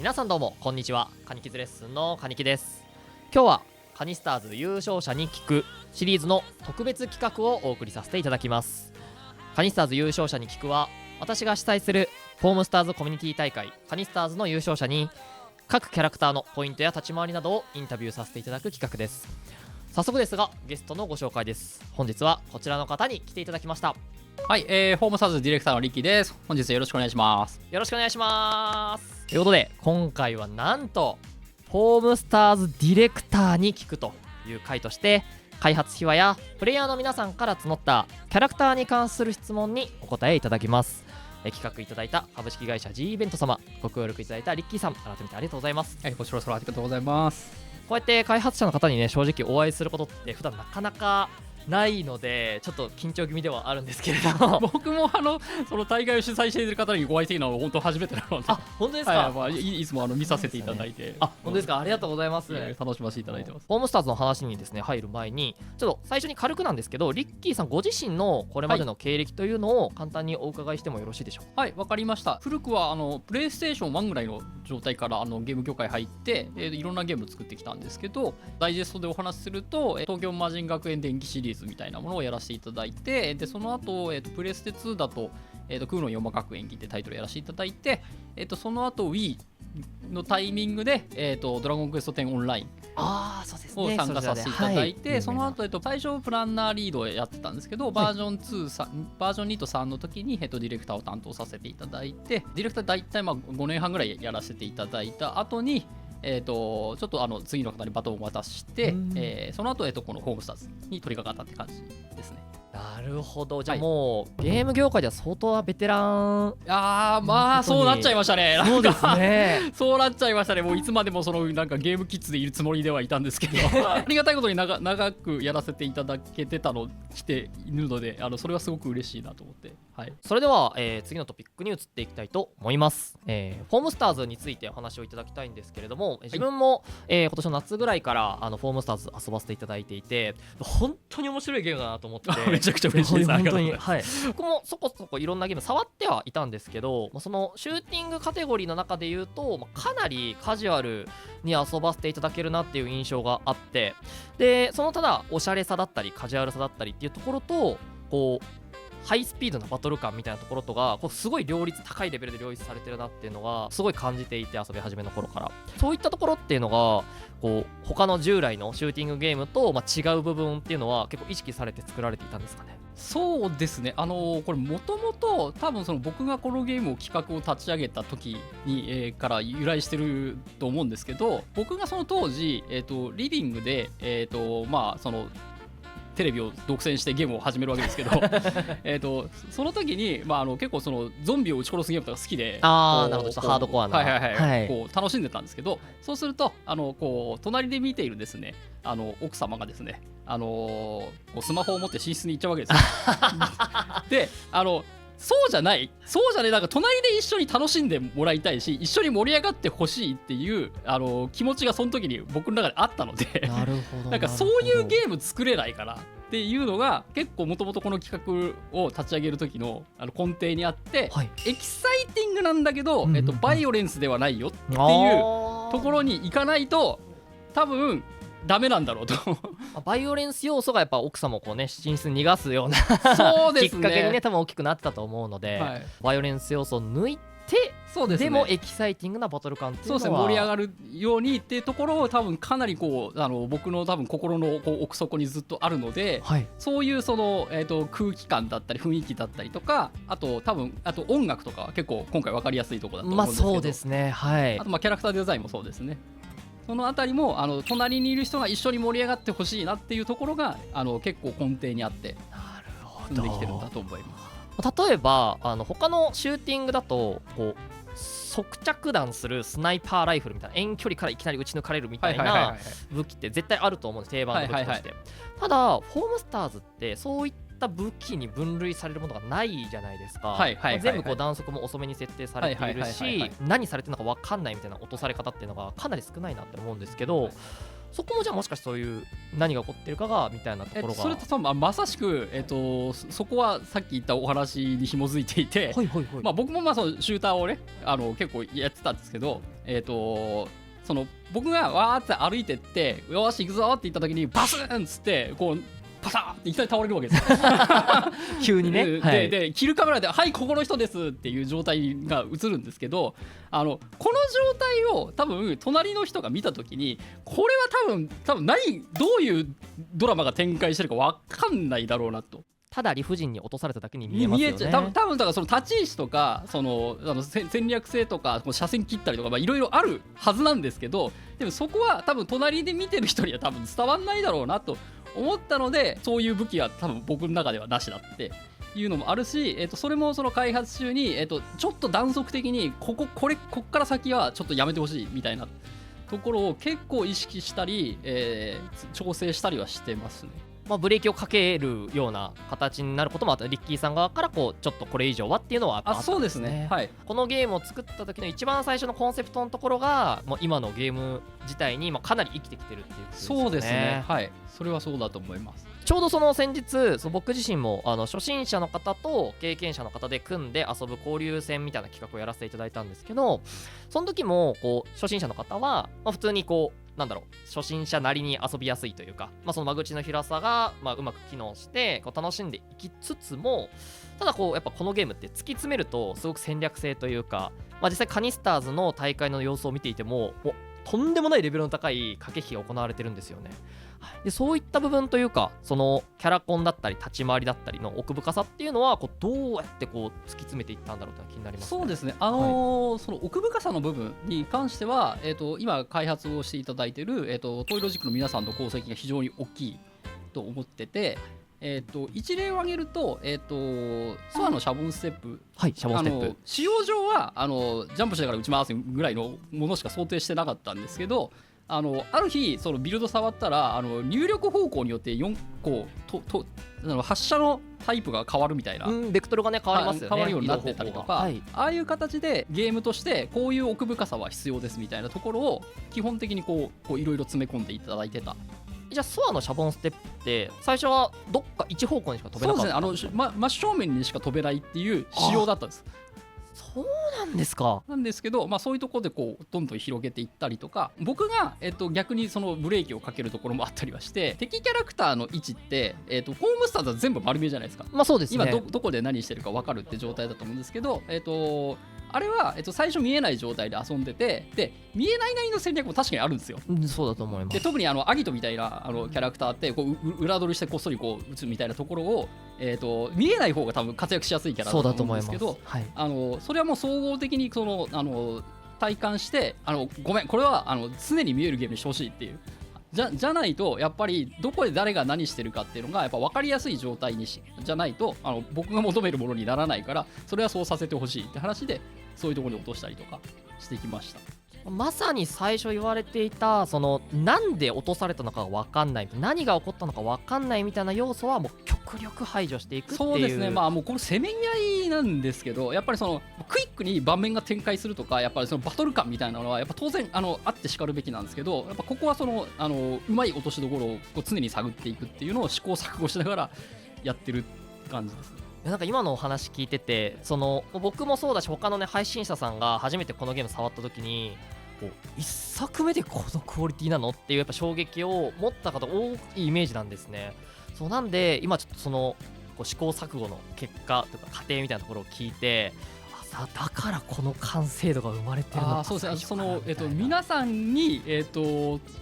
皆さんどうもこんにちは。カニキズレッスンのカニキです。今日はカニスターズ優勝者に聞くシリーズの特別企画をお送りさせていただきます。カニスターズ優勝者に聞くは、私が主催するフォームスターズコミュニティ大会カニスターズの優勝者に各キャラクターのポイントや立ち回りなどをインタビューさせていただく企画です。早速ですがゲストのご紹介です。本日はこちらの方に来ていただきました。はい、フォームスターズディレクターのリッキーです。本日よろしくお願いします。よろしくお願いします。ということで今回はなんとフォームスターズディレクターに聞くという回として、開発秘話やプレイヤーの皆さんから募ったキャラクターに関する質問にお答えいただきます。企画いただいた株式会社 G イベント様、ご協力いただいたリッキーさん、改めてありがとうございます。こちらこそありがとうございます。こうやって開発者の方にね、正直お会いすることって普段なかなかないので、ちょっと緊張気味ではあるんですけれども僕もその大会を主催している方にお会いしているのは本当初めてなので。あ、本当ですか。はい、いつも見させていただいて、あ、本当ですか。ありがとうございます。楽しませていただいてます。ホームスターズの話にですね入る前に、ちょっと最初に軽くなんですけど、リッキーさんご自身のこれまでの経歴というのを簡単にお伺いしてもよろしいでしょうか。はい、わかりました。古くはプレイステーション1ぐらいの状態からゲーム業界入って、いろんなゲームを作ってきたんですけど、ダイジェストでお話しすると、東京魔人学園伝記シリーズみたいなものをやらせていただいて、でその後、プレステ2だと、空論4学園記ってタイトルやらせていただいて、その後 Wii のタイミングで、ドラゴンクエスト10オンラインを参加させていただいて、その後、最初プランナーリードをやってたんですけど、バージョン2と3の時に、ディレクターを担当させていただいて、ディレクター大体5年半ぐらいやらせていただいた後に、ちょっと次の方にバトンを渡して、その後、このホームスターズに取り掛かったって感じですね。なるほど。じゃあもう、ゲーム業界では相当ベテラン。まあそうなっちゃいましたね。そうですねそうなっちゃいましたね。もういつまでもなんかゲームキッズでいるつもりではいたんですけどありがたいことに長くやらせていただけてたの来ているので、それはすごく嬉しいなと思って、はい、それでは、次のトピックに移っていきたいと思います。フォームスターズについてお話をいただきたいんですけれども、自分も、今年の夏ぐらいからフォームスターズ遊ばせていただいていて、本当に面白いゲームだなと思ってめちゃくちゃ嬉しいです。本当に、はい、僕もそこそこいろんなゲーム触ってはいたんですけど、そのシューティングカテゴリーの中で言うと、かなりカジュアルに遊ばせていただけるなっていう印象があって、でそのただおしゃれさだったりカジュアルさだったりっていうところと、こうハイスピードなバトル感みたいなところとがすごい高いレベルで両立されてるなっていうのがすごい感じていて、遊び始めの頃からそういったところっていうのが他の従来のシューティングゲームと違う部分っていうのは結構意識されて作られていたんですかね。そうですね。これもともと多分僕がこのゲームを企画を立ち上げた時に、から由来してると思うんですけど、僕がその当時、リビングでテレビを独占してゲームを始めるわけですけどその時に、結構ゾンビを撃ち殺すゲームとか好きで、なるほど、ちょっとハードコアな、こう楽しんでたんですけど、そうすると隣で見ているですね、奥様がですね、スマホを持って寝室に行っちゃうわけですよでそうじゃないなんか隣で一緒に楽しんでもらいたいし、一緒に盛り上がってほしいっていう気持ちがその時に僕の中であったのでなるほどなんかそういうゲーム作れないからっていうのが結構もともとこの企画を立ち上げる時の根底にあって、エキサイティングなんだけど、バイオレンスではないよっていうところに行かないと多分ダメなんだろうとバイオレンス要素がやっぱ奥様を寝室に逃がすようなそうです、ね、きっかけにね多分大きくなってたと思うので、バイオレンス要素を抜いて、でもエキサイティングなバトル感っていうのは盛り上がるようにっていうところを多分かなり僕の多分心の奥底にずっとあるので、そういう空気感だったり雰囲気だったりとか、あと音楽とかは結構今回分かりやすいところだと思うんですけど、そうですね、はい、あとキャラクターデザインもそうですね。そのあたりも隣にいる人が一緒に盛り上がってほしいなっていうところが結構根底にあって進んできてるんだと思います。例えば他のシューティングだと即着弾するスナイパーライフルみたいな遠距離からいきなり撃ち抜かれるみたいな武器って絶対あると思うんです、定番の武器として。ただフォームスターズってそういった武器に分類されるものがないじゃないですか。全部弾速も遅めに設定されているし、何されてるのか分かんないみたいな落とされ方っていうのがかなり少ないなって思うんですけど、そこもじゃあもしかしてそういう何が起こってるかがみたいなところが、それとまさしく、そこはさっき言ったお話に紐づいていて、はいはいはい、まあ、僕もそのシューターをね結構やってたんですけど、その僕がわーって歩いてってよーし行くぞって言った時にバスーンっつってこうパサーっていきなり倒れるわけですよ急にね、でキルカメラで「はいここの人です」っていう状態が映るんですけど、この状態を多分隣の人が見た時にこれは多分どういうドラマが展開してるか分かんないだろうなと。ただ理不尽に落とされただけに見えますよね。多分だからその立ち位置とか戦略性とか車線切ったりとかいろいろあるはずなんですけど、でもそこは多分隣で見てる人には多分伝わんないだろうなと思ったので、そういう武器は多分僕の中ではなしだっていうのもあるし、それもその開発中に、ちょっと断続的にこっから先はちょっとやめてほしいみたいなところを結構意識したり、調整したりはしてますね。まあ、ブレーキをかけるような形になることもあった。リッキーさん側からこうちょっとこれ以上はっていうのはあったんですね。そうですね、はい、このゲームを作った時の一番最初のコンセプトのところがもう今のゲーム自体にかなり生きてきてるっていうことですよね。そうですね、はい、それはそうだと思います。ちょうどその先日僕自身も初心者の方と経験者の方で組んで遊ぶ交流戦みたいな企画をやらせていただいたんですけど、その時もこう初心者の方は普通にこう初心者なりに遊びやすいというか、その間口の広さがうまく機能してこう楽しんでいきつつも、ただこうやっぱこのゲームって突き詰めるとすごく戦略性というか、実際カニスターズの大会の様子を見ていてもとんでもないレベルの高い駆け引きが行われてるんですよね。でそういった部分というか、そのキャラコンだったり立ち回りだったりの奥深さっていうのはどうやってこう突き詰めていったんだろうというのが気になりますね。そうですね、その奥深さの部分に関しては、今開発をしていただいている、トイロジックの皆さんの功績が非常に大きいと思ってて、一例を挙げると、ソアのシャボンステップ、はい、シャボンステップ使用上はジャンプしながら打ち回すぐらいのものしか想定してなかったんですけど、ある日そのビルド触ったら入力方向によって4個発射のタイプが変わるみたいな、ベクトルがね変わりますよね、変わるようになってたりとか、ああいう形でゲームとしてこういう奥深さは必要ですみたいなところを基本的にこういろいろ詰め込んでいただいてた。じゃあソアのシャボンステップって最初はどっか一方向にしか飛べなかった。そうですね、真正面にしか飛べないっていう仕様だったんです。そうなんですか。なんですけど、そういうところでこうどんどん広げていったりとか、僕が、逆にそのブレーキをかけるところもあったりはして、敵キャラクターの位置って、ホームスターズは全部丸見えじゃないですか。そうですね、今どこで何してるか分かるって状態だと思うんですけど、あれは、最初見えない状態で遊んでて、で見えないなりの戦略も確かにあるんですよ。そうだと思います。で特にアギトみたいなキャラクターってこう裏取りしてこっそりこう撃つみたいなところを、見えない方が多分活躍しやすいキャラだと思うんですけど、それはもう総合的にその体感してごめんこれは常に見えるゲームにしてほしいっていう。じゃないとやっぱりどこで誰が何してるかっていうのがやっぱ分かりやすい状態にじゃないと僕が求めるものにならないから、それはそうさせてほしいって話でそういうところに落としたりとかしてきました。まさに最初言われていたそのなんで落とされたのかが分かんない、何が起こったのか分かんないみたいな要素はもう極力排除していくっていう。そうですね、もうこのせめぎ合いなんですけど、やっぱりそのクイックに場面が展開するとかやっぱりそのバトル感みたいなのはやっぱ当然あってしかるべきなんですけど、やっぱここはそのうまい落としどころをこう常に探っていくっていうのを試行錯誤しながらやってる感じですね。なんか今のお話聞いてて、その僕もそうだし他のね配信者さんが初めてこのゲーム触った時に1作目でこのクオリティなのっていうやっぱ衝撃を持った方多いイメージなんですね。そうなんで今ちょっとその試行錯誤の結果とか過程みたいなところを聞いて、だからこの完成度が生まれてるのか。そうですね、その皆さんに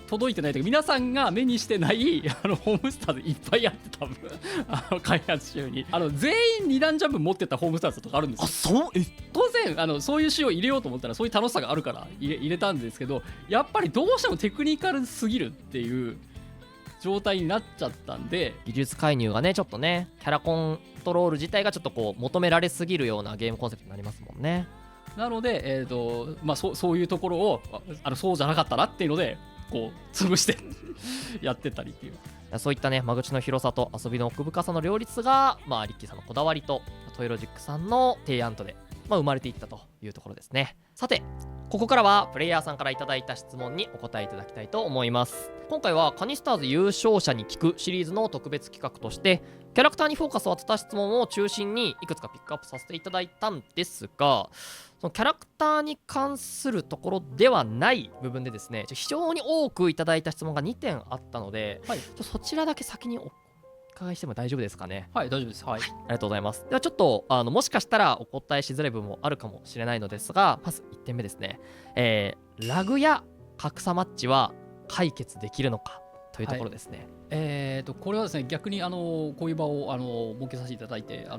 届いてないというか皆さんが目にしてないホームスターズいっぱいあって多分開発中に全員2段ジャンプ持ってたホームスターズとかあるんですよ。当然そういう仕様入れようと思ったらそういう楽しさがあるから入れたんですけど、やっぱりどうしてもテクニカルすぎるっていう状態になっちゃったんで、技術介入がねちょっとねキャラコントロール自体がちょっとこう求められすぎるようなゲームコンセプトになりますもんね。なので、そういうところをそうじゃなかったなっていうのでこう潰してやってたりっていう、そういったね間口の広さと遊びの奥深さの両立がリッキーさんのこだわりとトイロジックさんの提案とで、生まれていったというところですね。さてここからはプレイヤーさんからいただいた質問にお答えいただきたいと思います。今回はカニスターズ優勝者に聞くシリーズの特別企画として、キャラクターにフォーカスを当てた質問を中心にいくつかピックアップさせていただいたんですが、そのキャラクターに関するところではない部分でですね、非常に多くいただいた質問が2点あったので、そちらだけ先にお伺いしても大丈夫ですかね。はい、大丈夫です。はい、ありがとうございます。ではちょっともしかしたらお答えしづらい部分もあるかもしれないのですが、まず1点目ですね、ラグや格差マッチは解決できるのかというところですね。これはですね、逆にこういう場を設けさせていただいてあ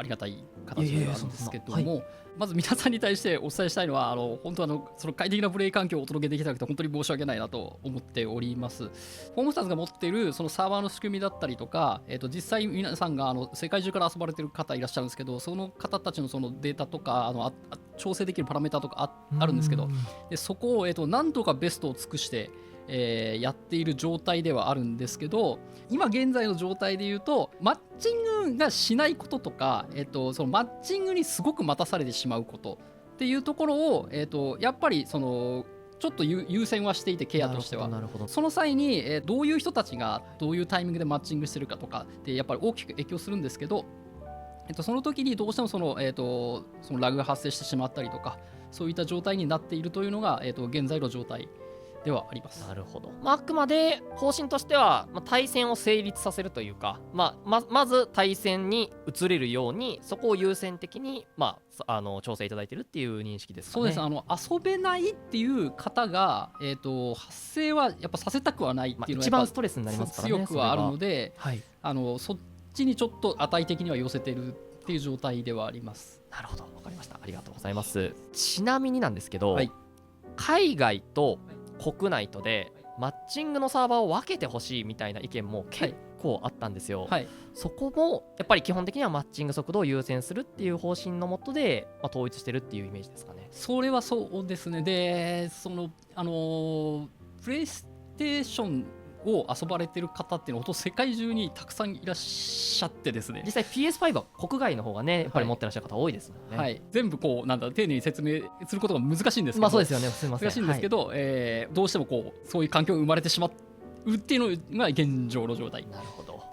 りがたい形ではあるんですけども、まず皆さんに対してお伝えしたいのは本当その快適なプレイ環境をお届けできなくて本当に申し訳ないなと思っております。ホームスターズが持っているそのサーバーの仕組みだったりとか、実際皆さんが世界中から遊ばれている方いらっしゃるんですけど、その方たちのそのデータとか調整できるパラメータとかあるんですけど、でそこをなんとかベストを尽くしてやっている状態ではあるんですけど、今現在の状態でいうとマッチングがしないこととか、そのマッチングにすごく待たされてしまうことっていうところを、やっぱりちょっと優先はしていて、ケアとしてはその際に、どういう人たちがどういうタイミングでマッチングしてるかとかってやっぱり大きく影響するんですけど、その時にどうしてもそのラグが発生してしまったりとか、そういった状態になっているというのが、現在の状態ではあります。なるほど。あくまで方針としては、対戦を成立させるというか、まず対戦に移れるようにそこを優先的に、調整いただいているっていう認識ですかね。そうです。遊べないっていう方が、発生はやっぱさせたくはないっていうのが、一番ストレスになりますからね。強くはあるので、そっちにちょっと値的には寄せてるっていう状態ではあります。なるほど、わかりました。ありがとうございます。ちなみになんですけど、海外と国内とでマッチングのサーバーを分けてほしいみたいな意見も結構あったんですよ。そこもやっぱり基本的にはマッチング速度を優先するっていう方針のもとで、統一してるっていうイメージですかね。それはそうですね。でプレイステーションを遊ばれてる方っていうのは世界中にたくさんいらっしゃってですね、実際 PS5 は国外の方がねやっぱり持ってらっしゃる方多いですもんね。全部丁寧に説明することが難しいんですけど、そうですよね、すいません、難しいんですけど、どうしてもそういう環境が生まれてしまうっていうのが現状の状態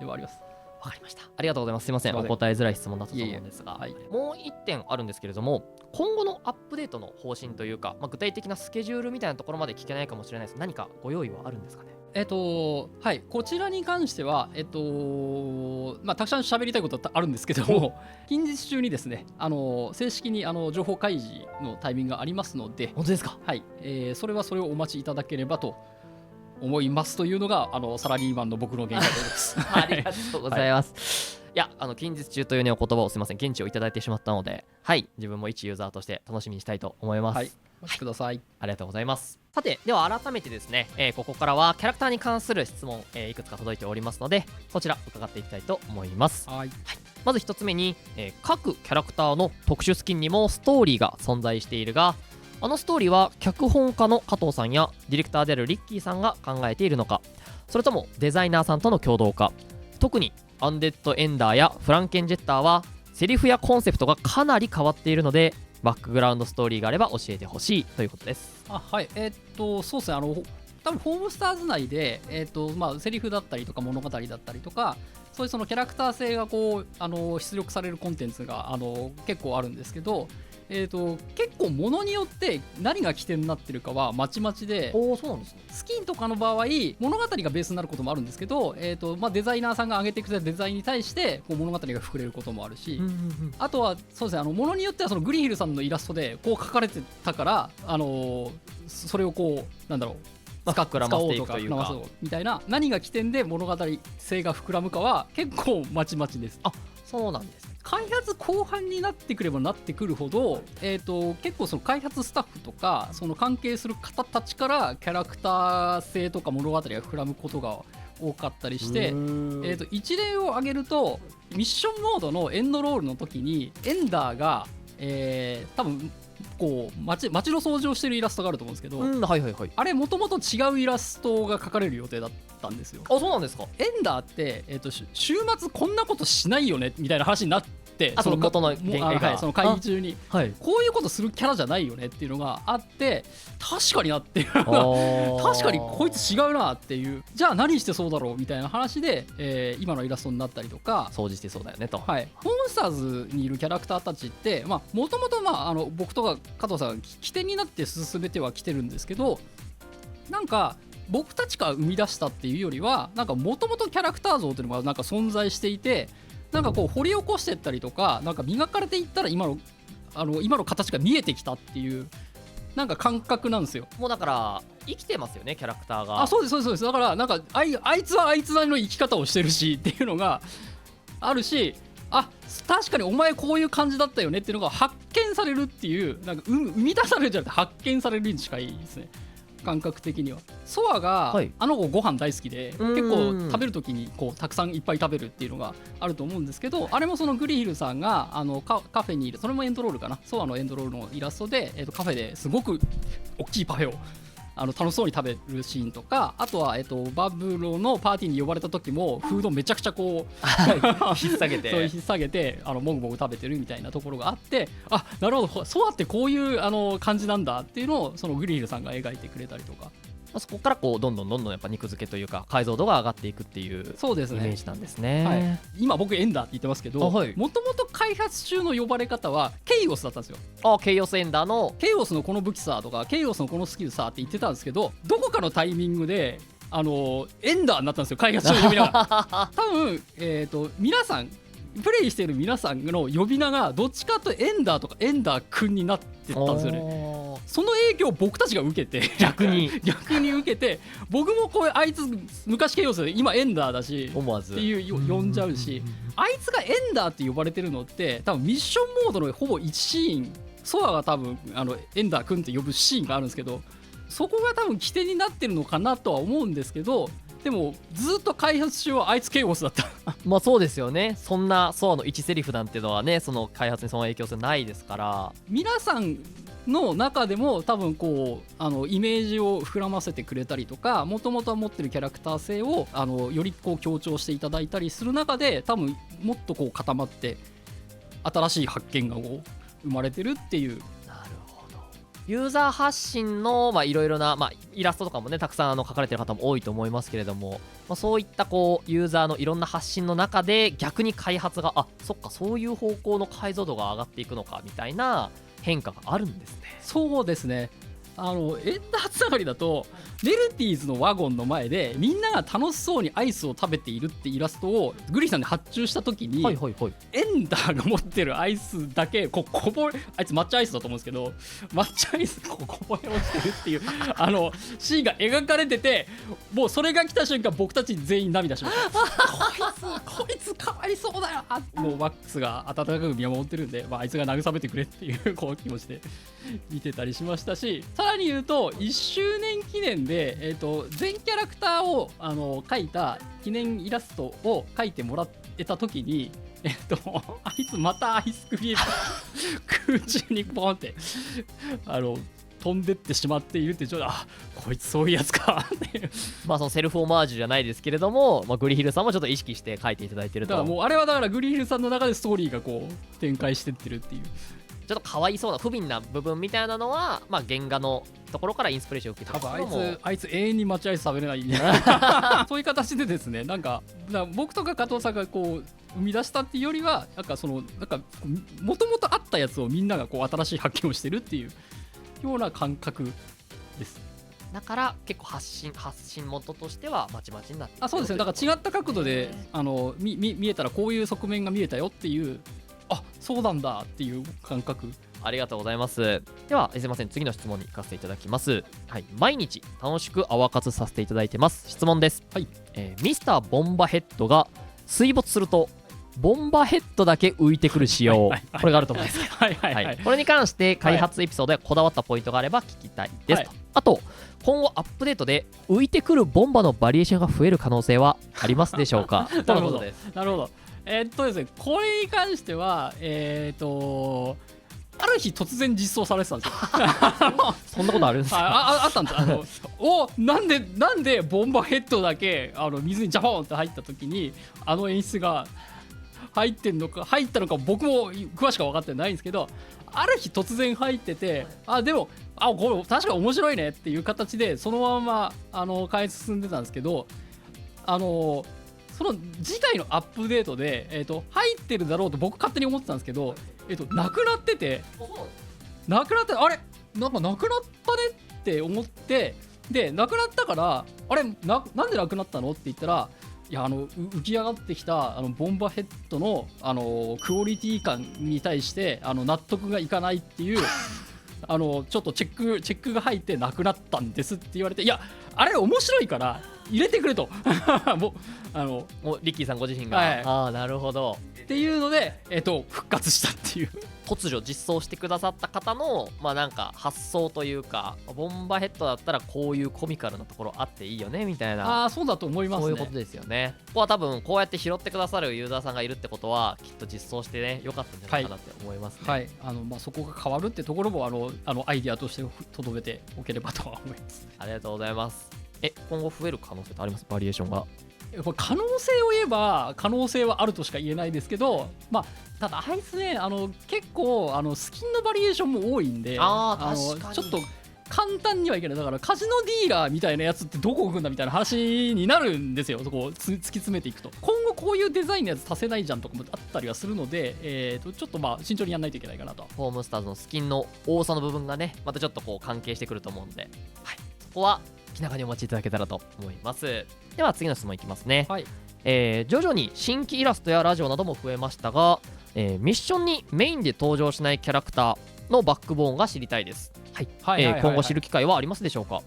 ではあります。わかりました。ありがとうございます。すいません、お答えづらい質問だったと思うんですが、もう1点あるんですけれども、今後のアップデートの方針というか、具体的なスケジュールみたいなところまで聞けないかもしれないです。何かご用意はあるんですかね。こちらに関しては、たくさん喋りたいことはあるんですけども、近日中にですね、正式に情報開示のタイミングがありますので。本当ですか。それをお待ちいただければと思いますというのがサラリーマンの僕の見解です。ありがとうございます。いや、近日中というねお言葉をすみません、現地をいただいてしまったので、自分も一ユーザーとして楽しみにしたいと思います。お待ちください。ありがとうございます。さて、では改めてですね、ここからはキャラクターに関する質問、いくつか届いておりますので、こちら伺っていきたいと思います。まず1つ目に、各キャラクターの特殊スキンにもストーリーが存在しているが、ストーリーは脚本家の加藤さんやディレクターであるリッキーさんが考えているのか、それともデザイナーさんとの共同か。特にアンデッドエンダーやフランケンジェッターはセリフやコンセプトがかなり変わっているので、バックグラウンドストーリーがあれば教えてほしいということです。そうですね、多分ホームスターズ内で、セリフだったりとか物語だったりとか、そういうそのキャラクター性が出力されるコンテンツが結構あるんですけど、結構物によって何が起点になってるかはまちまちで、そうなんですね。スキンとかの場合物語がベースになることもあるんですけど、デザイナーさんが上げてくれたデザインに対して物語が膨れることもあるし、あとはそうですね、物によってはそのグリヒルさんのイラストで描かれてたから、それを使おうとかみたいな、何が起点で物語性が膨らむかは結構まちまちです。そうなんですね。開発後半になってくればなってくるほど、結構その開発スタッフとかその関係する方たちからキャラクター性とか物語が膨らむことが多かったりして、一例を挙げるとミッションモードのエンドロールの時にエンダーが、多分街の掃除をしてるイラストがあると思うんですけど、あれもともと違うイラストが描かれる予定だったんですよ。そうなんですか。エンダーって、週末こんなことしないよねみたいな話になっってその元のも原画はい、その会議中にはいこういうことするキャラじゃないよねっていうのがあって確かになっていうのが確かにこいつ違うなっていうじゃあ何してそうだろうみたいな話で、今のイラストになったりとか掃除してそうだよねと。はい、モンスターズにいるキャラクターたちってもともと僕とか加藤さんが起点になって進めてはきてるんですけどなんか僕たちが生み出したっていうよりはなんかもともとキャラクター像っていうのがなんか存在していてなんかこう掘り起こしていったりとかなんか磨かれていったら今の形が見えてきたっていうなんか感覚なんですよ。もうだから生きてますよねキャラクターが。あ、そうですそうですそうです。だからなんかあいつはあいつなりの生き方をしてるしっていうのがあるし確かにお前こういう感じだったよねっていうのが発見されるっていうなんか生み出されるんじゃなくて発見されるに近いですね感覚的には。ソアが、はいあの子ご飯大好きでうん結構食べる時にこうたくさんいっぱい食べるっていうのがあると思うんですけどあれもそのグリヒルさんがカフェにいるそれもエンドロールかなソアのエンドロールのイラストで、カフェですごく大きいパフェを楽しそうに食べるシーンとかあとは、バブロのパーティーに呼ばれた時もフードめちゃくちゃこう引っ提げてそう引っ提げてもぐもぐ食べてるみたいなところがあってなるほどソアってこういう感じなんだっていうのをそのグリヒルさんが描いてくれたりとか。そこからこうどんどんやっぱ肉付けというか解像度が上がっていくっていうそうですねイメージなんですね。はい、今僕エンダーって言ってますけどもともと開発中の呼ばれ方はケイオスだったんですよ。ケイオスエンダーのケイオスのこの武器さとかケイオスのこのスキルさって言ってたんですけどどこかのタイミングでエンダーになったんですよ開発中の呼び名が多分、皆さんプレイしている皆さんの呼び名がどっちかとエンダーとかエンダーくんになってったんですよね。その影響を僕たちが受けて逆に受けて僕もこうあいつ昔ケイオスで今エンダーだし思わずっていう呼んじゃうしあいつがエンダーって呼ばれてるのって多分ミッションモードのほぼ1シーンソアが多分エンダーくんって呼ぶシーンがあるんですけどそこが多分起点になってるのかなとは思うんですけどでもずっと開発中はあいつケイオスだったまあそうですよね。そんなソアの1セリフなんてのはねその開発にその影響性ないですから皆さんの中でも多分こうイメージを膨らませてくれたりとかもともとは持ってるキャラクター性をよりこう強調していただいたりする中で多分もっとこう固まって新しい発見がこう生まれてるっていう。ユーザー発信のいろいろな、イラストとかもねたくさん描かれてる方も多いと思いますけれども、そういったこうユーザーのいろんな発信の中で逆に開発がそっかそういう方向の解像度が上がっていくのかみたいな変化があるんですね。そうですねエンダーつながりだとネルティーズのワゴンの前でみんなが楽しそうにアイスを食べているってイラストをグリーさんに発注した時に、エンダーが持ってるアイスだけこぼれあいつ抹茶アイスだと思うんですけど抹茶アイスこぼれ落ちてるっていうシーンが描かれててもうそれが来た瞬間僕たち全員涙しましたこいつかわいそうだよもうマックスが温かく見守ってるんで、あいつが慰めてくれっていうこう気持ちで見てたりしましたしさらに言うと1周年記念で、全キャラクターを描いた記念イラストを描いてもらえた時にあいつまたアイスクリーム空中にポンって飛んでってしまっているってちょっとこいつそういうやつかっていうそのセルフオマージュじゃないですけれども、グリヒルさんもちょっと意識して書いていただいてると。だからもうあれはだからグリヒルさんの中でストーリーがこう展開してってるっていうちょっとかわいそうな不憫な部分みたいなのは、原画のところからインスピレーションを受けて多分あいつ永遠に待合室食べれないそういう形でですねなんか僕とか加藤さんがこう生み出したっていうよりはなんかもともとあったやつをみんながこう新しい発見をしてるっていうような感覚です。だから結構発信元としてはまちまちになってそうですね。だから違った角度で見えたらこういう側面が見えたよっていうそうなんだっていう感覚。ありがとうございます。ではすいません次の質問に行かせていただきます。毎日楽しく泡活させていただいてます。質問です。ミスターボンバヘッドが水没するとボンバヘッドだけ浮いてくる仕様これがあると思うんですけどこれに関して開発エピソードでこだわったポイントがあれば聞きたいですと。あと今後アップデートで浮いてくるボンバのバリエーションが増える可能性はありますでしょうかなるほどなるほど。ですねこれに関してはある日突然実装されてたんですよそんなことあるんですかあったんですなんでボンバヘッドだけ水にジャポンって入った時に演出が入ったのか僕も詳しくは分かってないんですけど、ある日突然入ってて、でもこれ確か面白いねっていう形でそのまま開発進んでたんですけど、その自体のアップデートで、入ってるだろうと僕勝手に思ってたんですけど、なくなってて、あれなんかなくなったねって思って、でなくなったからなんでなくなったのって言ったら、いや浮き上がってきたボンバーヘッドのクオリティ感に対して納得がいかないっていうちょっとチェックが入ってなくなったんですって言われて、いやあれ面白いから入れてくれともうリッキーさんご自身が、はい、なるほどっていうので、復活したっていう突如実装してくださった方のなんか発想というか、ボンバーヘッドだったらこういうコミカルなところあっていいよねみたいな、そうだと思いますね。そういうことですよね。ここは多分こうやって拾ってくださるユーザーさんがいるってことは、きっと実装してね良かったんじゃないかなって思いますね。はい、そこが変わるってところもアイディアとして留めておければとは思います。ありがとうございます。今後増える可能性ってあります？バリエーションが。可能性を言えば可能性はあるとしか言えないですけど、ただあいつね結構スキンのバリエーションも多いんで、確かにちょっと簡単にはいけない。だからカジノディーラーみたいなやつってどこ置くんだみたいな話になるんですよ。そこを突き詰めていくと、今後こういうデザインのやつ足せないじゃんとかもあったりはするので、ちょっと慎重にやらないといけないかなと。ホームスターズのスキンの多さの部分がね、またちょっとこう関係してくると思うので、はい、そこは気長にお待ちいただけたらと思います。では次の質問いきますね。はい。徐々に新規イラストやラジオなども増えましたが、ミッションにメインで登場しないキャラクターのバックボーンが知りたいです。はい。今後知る機会はありますでしょうか？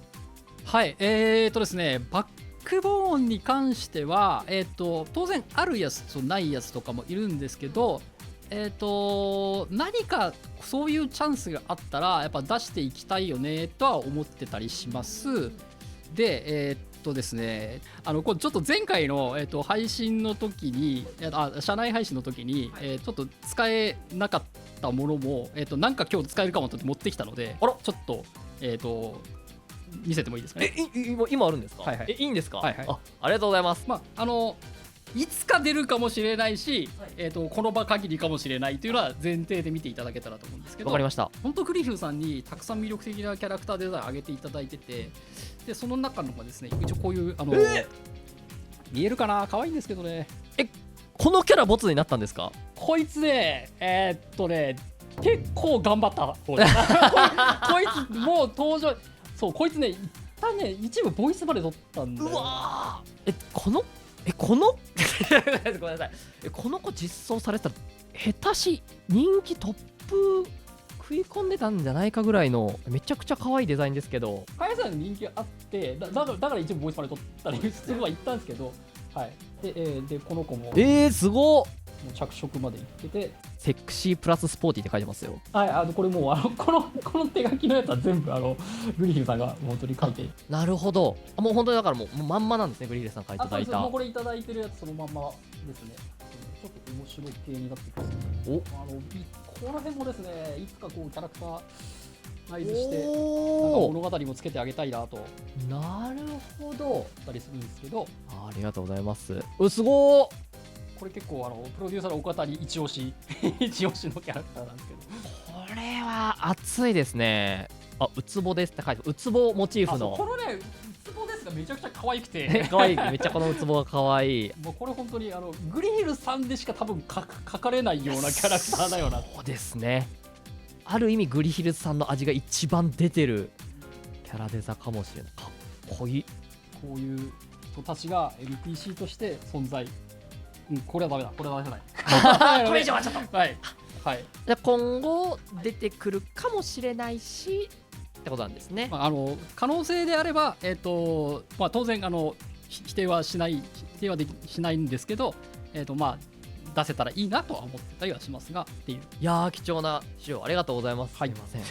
はい、ですね、バックボーンに関しては、当然あるやつとないやつとかもいるんですけど、何かそういうチャンスがあったらやっぱ出していきたいよねとは思ってたりします。で、ですね、これちょっと前回の、配信の時に社内配信の時に、ちょっと使えなかったものも、なんか今日使えるかもと持ってきたので、ちょっと、見せてもいいですかね。今あるんですか？はいはい、いいんですか？はいはい、ありがとうございます。いつか出るかもしれないし、この場限りかもしれないというのは前提で見ていただけたらと思うんですけど、わかりました。本当グリフさんにたくさん魅力的なキャラクターデザイン上げていただいてて、でその中のがですね、一応こういう見えるかな、可愛いんですけどね。このキャラボツになったんですか？こいつね、結構頑張った方ですこいつもう登場、そうこいつね一旦ね一部ボイスまで取ったんで、うわー、このごめんなさい、この子実装されてたら下手し人気トップ食い込んでたんじゃないかぐらいのめちゃくちゃ可愛いデザインですけど、かやさんの人気があってだから一部ボイスまで取ったりするは言ったんですけど、はい、でこの子もすごっ、もう着色までいってて、セクシープラススポーティーって書いてますよ。はい、これもうこの手書きのやつは全部グリヒルさんが本当に書いて、なるほど、もう本当にだからもうまんまなんですね、グリヒルさん書いていただいた。もうこれいただいてるやつそのまんまですね。ちょっと面白い系になってきますね。この辺もですね、いつかこうキャラクター内図してなんか物語もつけてあげたいなと。なるほど。たりするんですけど、ありがとうございます。すごー。これ結構プロデューサーの岡田に一押し一押しのキャラクターなんですけど、これは熱いですね。ウツボですって書いて、ウツボモチーフの。このね、ウツボですがめちゃくちゃ可愛くて可愛い、めっちゃこのウツボが可愛い。もうこれ本当にグリヒルさんでしか多分書かれないようなキャラクターだよな。そうですね。ある意味グリヒルさんの味が一番出てるキャラデザかもしれない。かっこいい。こういう人たちが NPC として存在。これはダメだ。これはダメじゃない。これ以上はちょっと。はい。はい。じゃ今後出てくるかもしれないしってことなんですね。可能性であれば、当然否定はしないんですけど、出せたらいいなとは思ってたりはしますがっていう。いやー、貴重な資料ありがとうございます。はい、すいません、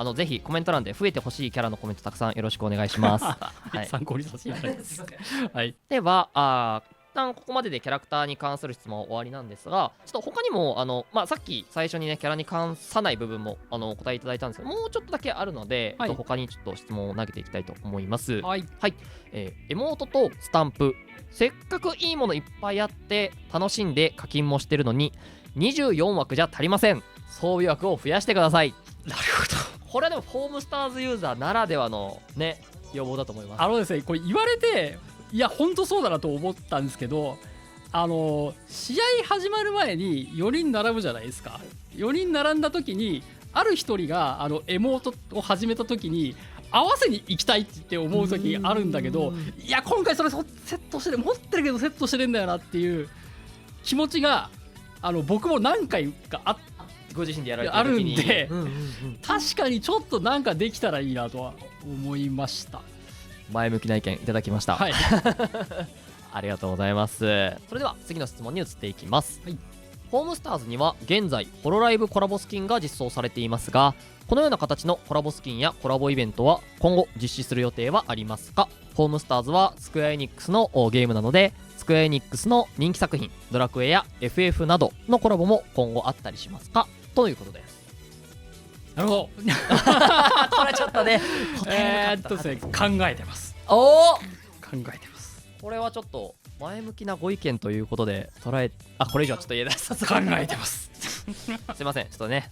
はい、ぜひコメント欄で増えてほしいキャラのコメントたくさんよろしくお願いします。はい、参考にさせていただきます。はい、では旦ここまででキャラクターに関する質問は終わりなんですが、ちょっと他にもさっき最初にねキャラに関さない部分もお答えいただいたんですけど、もうちょっとだけあるので、はい、他にちょっと質問を投げていきたいと思います。はい、エモートとスタンプ、せっかくいいものいっぱいあって楽しんで課金もしてるのに24枠じゃ足りません。装備枠を増やしてください。なるほど。これはでもフォームスターズユーザーならではのね要望だと思います。ですね、これ言われて、いや本当そうだなと思ったんですけど、試合始まる前に4人並ぶじゃないですか。4人並んだ時にある1人がエモートを始めた時に合わせに行きたいって思う時あるんだけど、いや今回それセットしてる、持ってるけどセットしてるんだよなっていう気持ちが僕も何回かご自身でやられてる時にあるんで、確かにちょっとなんかできたらいいなとは思いました。前向きな意見いただきました、はいありがとうございます。それでは次の質問に移っていきます、はい、ホームスターズには現在ホロライブコラボスキンが実装されていますが、このような形のコラボスキンやコラボイベントは今後実施する予定はありますか？ホームスターズはスクエアエニックスのゲームなので、スクエアエニックスの人気作品ドラクエや FF などのコラボも今後あったりしますか？ということです。なるほどこれちょっとね答えなかったですね、考えてます。おお、考えてます。これはちょっと前向きなご意見ということで捉え、これ以上はちょっと言えないです。考えてますすいません、ちょっとね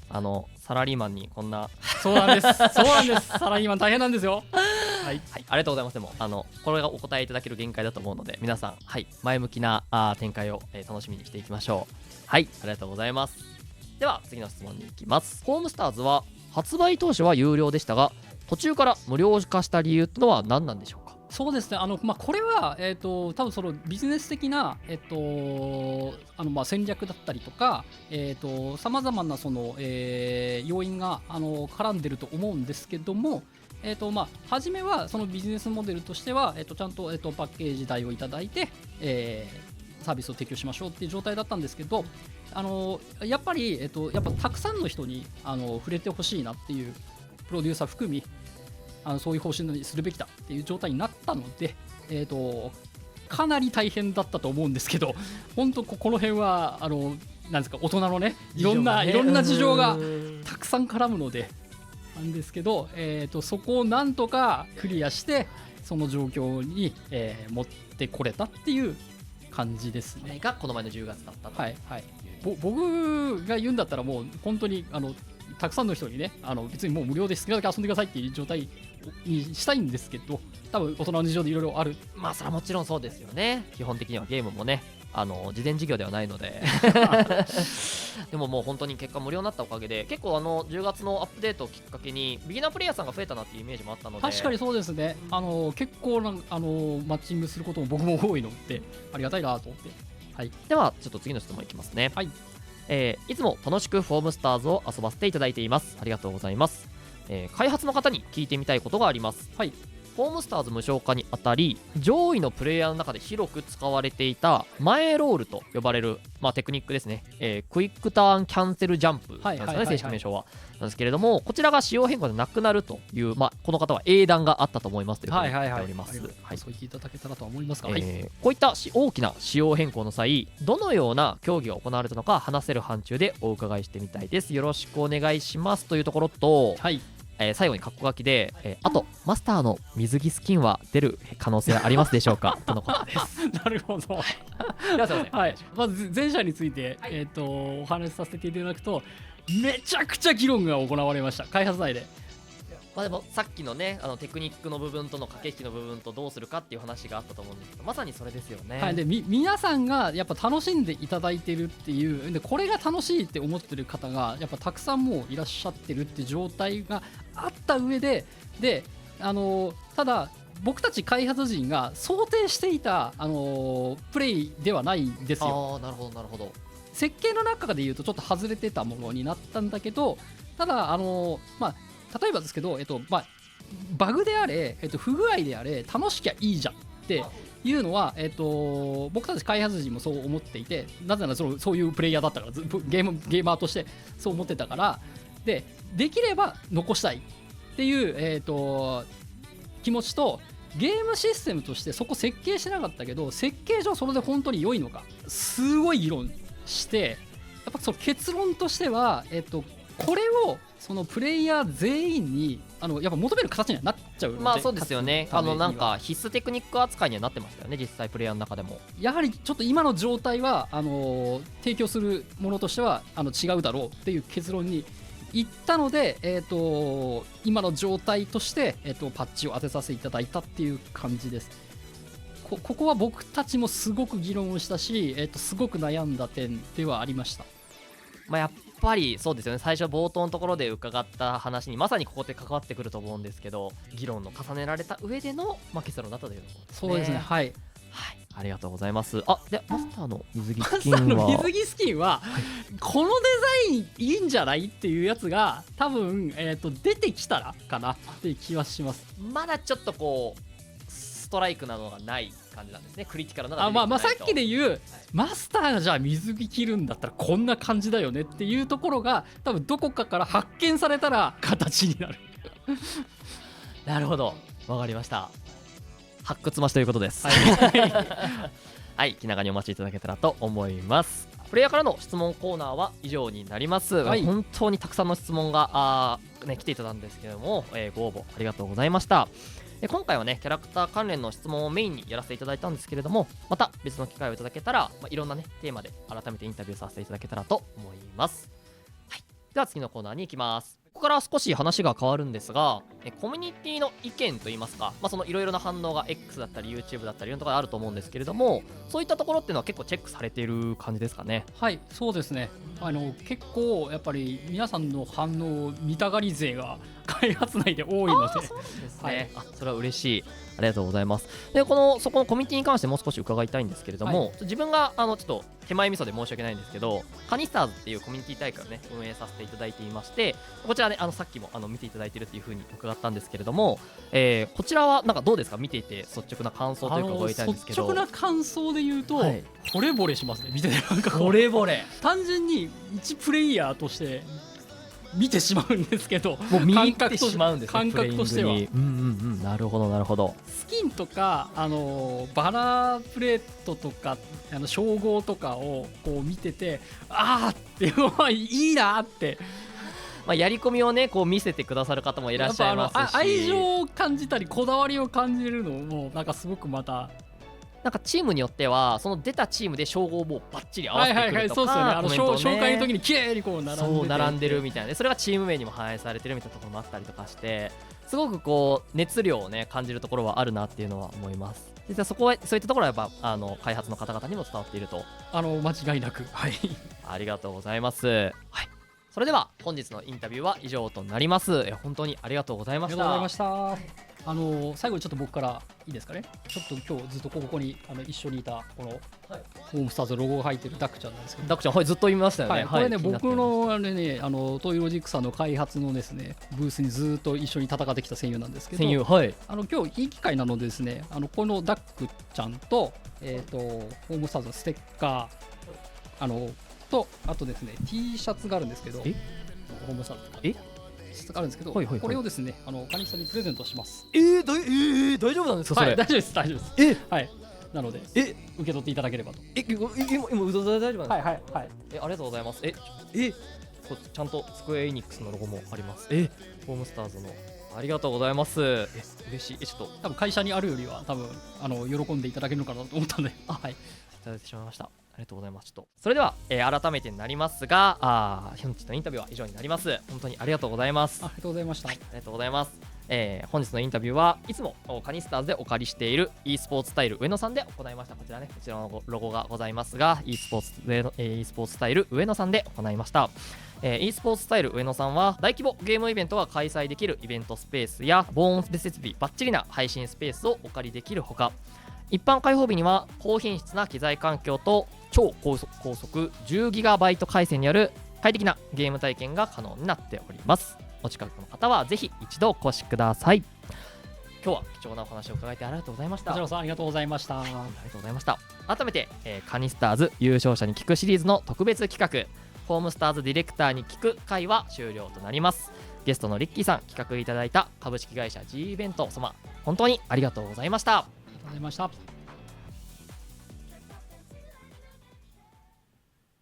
サラリーマンにこんなそうなんですそうなんです、サラリーマン大変なんですよ。はい、はい、ありがとうございます。でもこれがお答えいただける限界だと思うので、皆さん、はい、前向きな展開を、楽しみにしていきましょう。はい、ありがとうございます。では次の質問に行きます。ホームスターズは発売当初は有料でしたが、途中から無料化した理由ってのは何なんでしょうか？そうですね、これは、多分そのビジネス的な、戦略だったりとかさまざまなその、要因が絡んでると思うんですけども、初めはそのビジネスモデルとしては、ちゃんと、パッケージ代をいただいて、サービスを提供しましょうっていう状態だったんですけど、やっぱり、やっぱたくさんの人に触れてほしいなっていうプロデューサー含みそういう方針にするべきだっていう状態になったので、かなり大変だったと思うんですけど、本当この辺はなんですか、大人のねいろんな事情がたくさん絡むのでなんですけど、そこをなんとかクリアしてその状況に、持ってこれたっていう感じですね。がこの前の10月だったと。はいはい、僕が言うんだったらもう本当にたくさんの人にね別にもう無料で好きなだけ遊んでくださいっていう状態にしたいんですけど、多分大人の事情でいろいろある。まあそれはもちろんそうですよね。基本的にはゲームもね事前事業ではないのででももう本当に結果無料になったおかげで、結構10月のアップデートをきっかけにビギナープレイヤーさんが増えたなっていうイメージもあったので、確かにそうですね。結構なマッチングすることも僕も多いのでありがたいなと思って。はい、ではちょっと次の質問いきますね。はい、いつも楽しくフォームスターズを遊ばせていただいています。ありがとうございます。開発の方に聞いてみたいことがあります。はい、ホームスターズ無償化にあたり、上位のプレイヤーの中で広く使われていた前ロールと呼ばれる、テクニックですね、クイックターンキャンセルジャンプなんですかね、正式名称はなんですけれども、こちらが仕様変更でなくなるという、この方は英断があったと思いますというふうに言っております。そう言っていただけたらと思いますが、こういった大きな仕様変更の際、どのような競技が行われたのか話せる範疇でお伺いしてみたいです。よろしくお願いしますというところと、はい、最後に括弧書きで、あとマスターの水着スキンは出る可能性ありますでしょうかとのことです。なるほど。はい、まず前者について、お話しさせていただくと、めちゃくちゃ議論が行われました、開発内で。でもさっきのねテクニックの部分との駆け引きの部分とどうするかっていう話があったと思うんですけど、まさにそれですよね。はい、で皆さんがやっぱ楽しんでいただいてるっていうで、これが楽しいって思ってる方がやっぱたくさんもういらっしゃってるって状態があった上で、ただ僕たち開発陣が想定していたプレイではないんですよ。なるほどなるほど。設計の中でいうとちょっと外れてたものになったんだけど、ただ例えばですけど、バグであれ、不具合であれ楽しきゃいいじゃんっていうのは、僕たち開発陣もそう思っていて、なぜならそういうプレイヤーだったから、ゲーマーとしてそう思ってたから、できれば残したいっていう、気持ちと、ゲームシステムとしてそこ設計してなかったけど、設計上それで本当に良いのかすごい議論して、やっぱその結論としては、これをそのプレイヤー全員にやっぱ求める形にはなっちゃうので、まあそうですよね。勝つためにはなんか必須テクニック扱いにはなってましたよね、実際プレイヤーの中でも。やはりちょっと今の状態は提供するものとしては違うだろうっていう結論にいったので、今の状態として、パッチを当てさせていただいたっていう感じです。ここは僕たちもすごく議論をしたし、すごく悩んだ点ではありました。まあやっぱりそうですよね。最初冒頭のところで伺った話にまさにここで関わってくると思うんですけど、議論の重ねられた上での、結論だったというところですね。そうですね、はい、はい、ありがとうございます。でマスターの水着スキンマスターのは水着スキンは、このデザインいいんじゃないっていうやつが多分、出てきたらかなっていう気はします。まだちょっとこうストライクなのがない感じなんですね。クリティカルなのが出てきてないと。さっきで言う、マスターがじゃあ水着着るんだったらこんな感じだよねっていうところが多分どこかから発見されたら形になるなるほど、わかりました。発掘増しということです。はい、気長にお待ちいただけたらと思います。プレイヤーからの質問コーナーは以上になります。はい、本当にたくさんの質問が来ていたんですけども、ご応募ありがとうございました。今回はねキャラクター関連の質問をメインにやらせていただいたんですけれども、また別の機会をいただけたら、いろんなねテーマで改めてインタビューさせていただけたらと思います。はい、では次のコーナーに行きます。ここから少し話が変わるんですが、コミュニティの意見といいますか、そのいろいろな反応が X だったり YouTube だったりいろんなところであると思うんですけれども、そういったところっていうのは結構チェックされている感じですかね。はい、そうですね。結構やっぱり皆さんの反応を見たがり勢が開発内で多いので、そうですね、はい、それは嬉しい。ありがとうございます。でそこのコミュニティに関してもう少し伺いたいんですけれども、自分がちょっと手前味噌で申し訳ないんですけど、カニスターズっていうコミュニティ大会をね運営させていただいていまして、こちらねさっきも見ていただいているっていう風に伺ったんですけれども、こちらはなんかどうですか、見ていて率直な感想というか伺いたいんですけど。率直な感想で言うと、惚れ惚れしますね。見ててなんか惚れ惚れ、単純に一プレイヤーとして見てしまうんですけど、もう見入ってしまうんですね、感覚としては。なるほどなるほど。スキンとかバラプレートとか称号とかをこう見てて、あーっていいなって、やり込みをねこう見せてくださる方もいらっしゃいますし、愛情を感じたりこだわりを感じるのもなんかすごくまたなんかチームによってはその出たチームで称号をもうバッチリ合わせてくるとか、そうですよね、コメントをね紹介の時に綺麗にこう並んでるみたいな、それがチーム名にも反映されてるみたいなところもあったりとかして、すごくこう熱量をね感じるところはあるなっていうのは思います。実はそういったところはやっぱ開発の方々にも伝わっていると。間違いなく、はい、ありがとうございます。はい、それでは本日のインタビューは以上となります。本当にありがとうございました。ありがとうございました。最後にちょっと僕からいいですかね。ちょっと今日ずっとここに一緒にいたこのホームスターズロゴが入ってるダクちゃんなんですけど、ダクちゃん、はい、ずっと見ましたよね。これね、僕のトイロジックさんの開発のですねブースにずっと一緒に戦ってきた戦友なんですけど、今日いい機会なのでですね、このダックちゃんとホームスターズのステッカーとあとですね T シャツがあるんですけど、ホームスターズあるんですけど、これをですねカニさんにプレゼントします。大丈夫なんですかそれ。大丈夫です大丈夫です。はい、なので受け取っていただければと。今大丈夫なんですか。はいありがとうございます。ちゃんとスクエアエニックスのロゴもあります。ホームスターズのありがとうございます。嬉しい。ちょっと多分会社にあるよりは多分喜んでいただけるのかなと思ったので、はい、いただいてしまいました。ありがとうございます。それでは、改めてになりますが、本日のインタビューは以上になります。本当にありがとうございます。ありがとうございました。ありがとうございます。本日のインタビューはいつもカニスターズでお借りしている e スポーツスタイル上野さんで行いました。こちらね、こちらのロゴがございますが e スポーツスタイル上野さんで行いました。e スポーツスタイル上野さんは大規模ゲームイベントが開催できるイベントスペースや防音設備バッチリな配信スペースをお借りできるほか、一般開放日には高品質な機材環境と超高速 10GB 回線による快適なゲーム体験が可能になっております。お近くの方はぜひ一度お越しください。今日は貴重なお話を伺えてありがとうございました。こちらこそありがとうございました。ありがとうございました。改めて、カニスターズ優勝者に聞くシリーズの特別企画ホームスターズディレクターに聞く回は終了となります。ゲストのリッキーさん、企画いただいた株式会社 G イベント様、本当にありがとうございました。ありがとうございました。